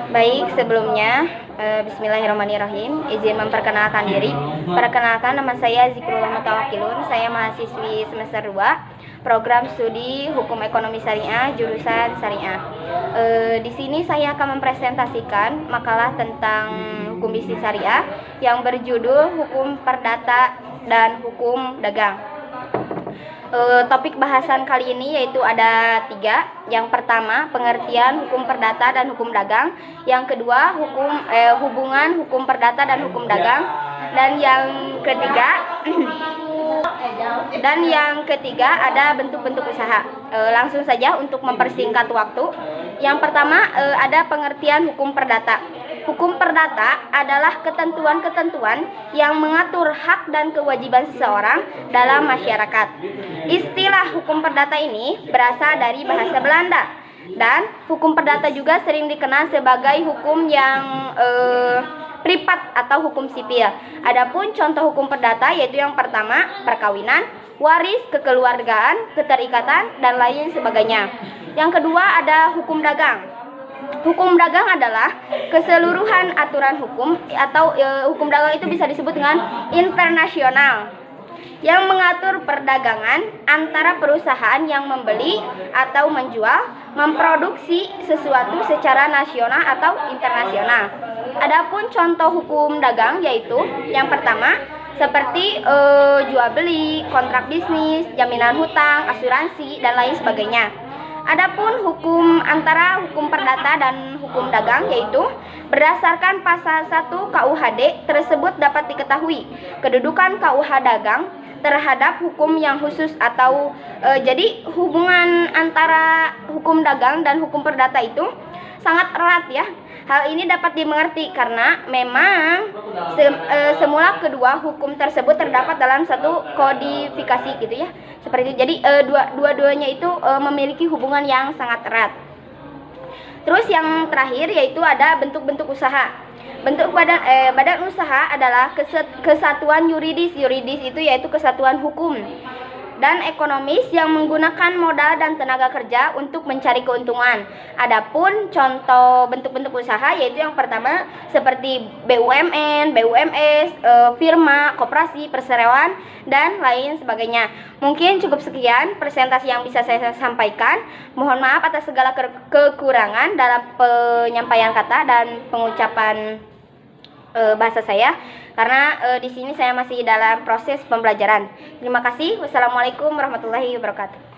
Baik, sebelumnya Bismillahirrahmanirrahim. Izin memperkenalkan diri. Perkenalkan, nama saya Zikrullah Mutawakilun. Saya mahasiswi semester 2 program studi Hukum Ekonomi Syariah jurusan Syariah. Di sini saya akan mempresentasikan makalah tentang hukum bisnis syariah yang berjudul Hukum Perdata dan Hukum Dagang. Topik bahasan kali ini yaitu ada 3. Yang pertama, pengertian hukum perdata dan hukum dagang. Yang kedua, hubungan hukum perdata dan hukum dagang. Dan yang ketiga ada bentuk-bentuk usaha. Langsung saja untuk mempersingkat waktu. Yang pertama, ada pengertian hukum perdata. Hukum perdata adalah ketentuan-ketentuan yang mengatur hak dan kewajiban seseorang dalam masyarakat. Istilah hukum perdata ini berasal dari bahasa Belanda, dan hukum perdata juga sering dikenal sebagai hukum yang privat atau hukum sipil. Adapun contoh hukum perdata yaitu yang pertama, perkawinan, waris, kekeluargaan, keterikatan, dan lain sebagainya. Yang kedua ada hukum dagang. Hukum dagang adalah keseluruhan aturan hukum atau hukum dagang itu bisa disebut dengan internasional yang mengatur perdagangan antara perusahaan yang membeli atau menjual, memproduksi sesuatu secara nasional atau internasional. Adapun contoh hukum dagang yaitu yang pertama seperti jual beli, kontrak bisnis, jaminan hutang, asuransi, dan lain sebagainya. Adapun hukum antara hukum perdata dan hukum dagang yaitu berdasarkan pasal 1 KUHD tersebut dapat diketahui kedudukan KUH dagang terhadap hukum yang khusus atau jadi hubungan antara hukum dagang dan hukum perdata itu sangat erat ya. Hal ini dapat dimengerti karena memang semula kedua hukum tersebut terdapat dalam satu kodifikasi gitu ya. Seperti itu. Jadi dua-duanya itu memiliki hubungan yang sangat erat. Terus yang terakhir yaitu ada bentuk-bentuk usaha. Bentuk badan usaha adalah kesatuan yuridis. Yuridis itu yaitu kesatuan hukum dan ekonomis yang menggunakan modal dan tenaga kerja untuk mencari keuntungan. Adapun contoh bentuk-bentuk usaha yaitu yang pertama seperti BUMN, BUMS, firma, koperasi, perseroan, dan lain sebagainya. Mungkin cukup sekian presentasi yang bisa saya sampaikan. Mohon maaf atas segala kekurangan dalam penyampaian kata dan pengucapan bahasa saya, karena di sini saya masih dalam proses pembelajaran. Terima kasih. Wassalamualaikum warahmatullahi wabarakatuh.